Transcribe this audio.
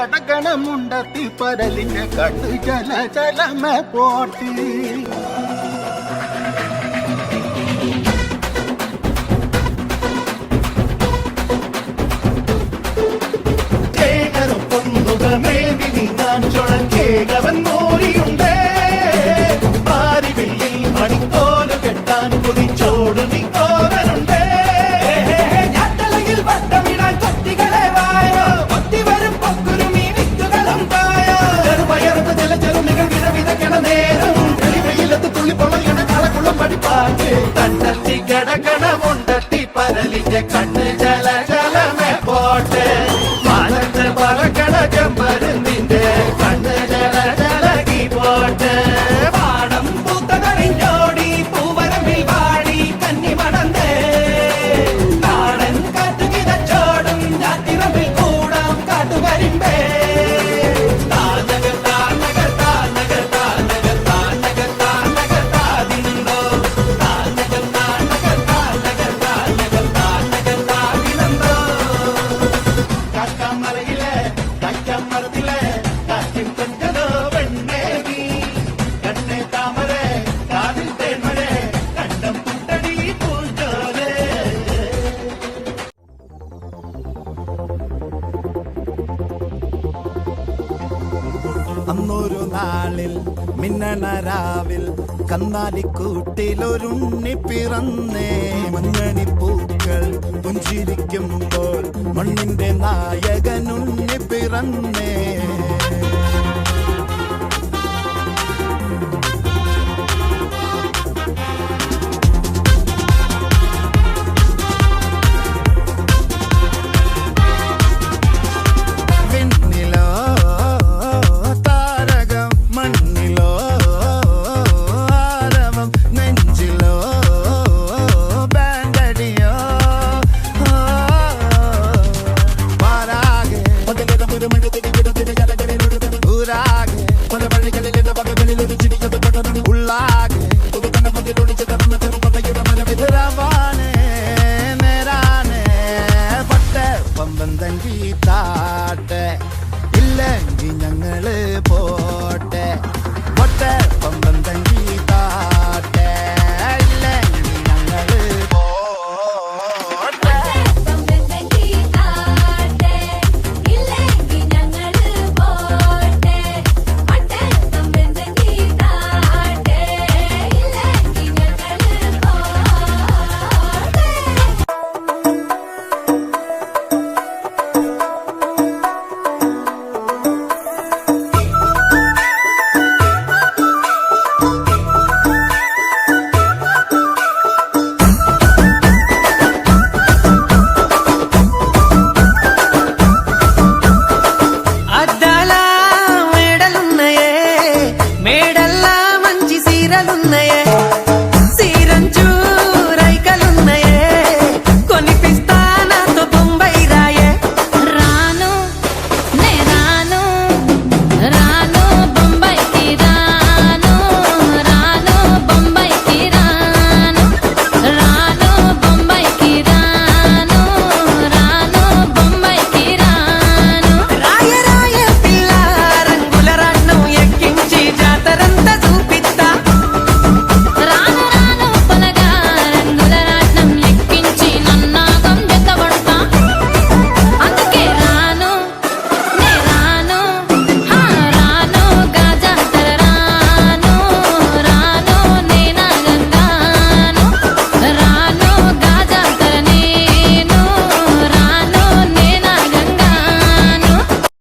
കിടക്കണമുണ്ടത്തി പരലിഞ്ഞ കണ്ണു ചല ചലമ പോട്ടി കേകവൻ മോരിയുണ്ടേ പാരിവില്ലിൽ മണിക്കോല് കെട്ടാൻ കുതിച്ചോടു നിക്കോരനുണ്ടേ ഞാട്ടലയിൽ വട്ടമിടാൻ കൊത്തികളെ വായോ കൊത്തി വരും പൊക്കുരുമീ വിത്തുകളും തായോ ചെറുപയർന്ന് ചില ചെറുമികൾ വിതവിതക്കണ നേരം വെളിവെയിലത്ത് തുള്ളിപ്പൊളയണ കളക്കുളം പഠിപ്പാക്ക് തണ്ടത്തി കിടക്കണമുണ്ടത്തി പരലിന്റെ കണ്ണ് ജല ജലമേ പോട്ടെ മാനത്ത് പറക്കണ ചെമ്പരുന്നിന്റെ കണ്ണ് ജല ജലകി പോട്ടെ പാടം പൂത്തതറിഞ്ഞോടി പൂവരമ്പിൽ വാടി കന്നി മടന്തേ നാടൻ കാറ്റുകിതച്ചോടും ഞാത്തിറമ്പിൽ കൂടാം കാട്ടുകരിമ്പേ താനകർ താനകർ താനകർ താനകർ താനകർ താനകർ താതിനുണ്ടോ താനകർ താനകർ താനകർ താനകർ താനകർ താതിനുണ്ടോ കാക്കാമറയിലെ കാക്കാമറത്തിലെ കാറ്റിൻ കൊഞ്ചലോ വെണ്ണേകി കണ്ണേ താമരെ കാതിൽ തേന്മരെ കണ്ടം പുട്ടടി പൂഞ്ചോലേ അന്നൊരു നാളിൽ മിന്നണരാവിൽ കന്നാലിക്കൂട്ടിലൊരുണ്ണി പിറന്നേ മഞ്ഞണിപ്പൂക്കൾ പുഞ്ചിരിക്കുമ്പോൾ മണ്ണിന്റെ നായകനുണ്ണി പിറന്നേ വിണ്ണിലോ താരകം മണ്ണിലോ ആരവം നെഞ്ചിലോ ബാൻഡടിയോ പാരാകെ ഊരാകെ പല വഴികളിലെ വകകളിലൊരു ചിരിക്കത് ഉള്ളാകെ രവാനെ നേരാനെ പട്ട പമ്പൻ തങ്കി താട്ടെ ഇല്ലെങ്കിൽ ഞങ്ങള് പോ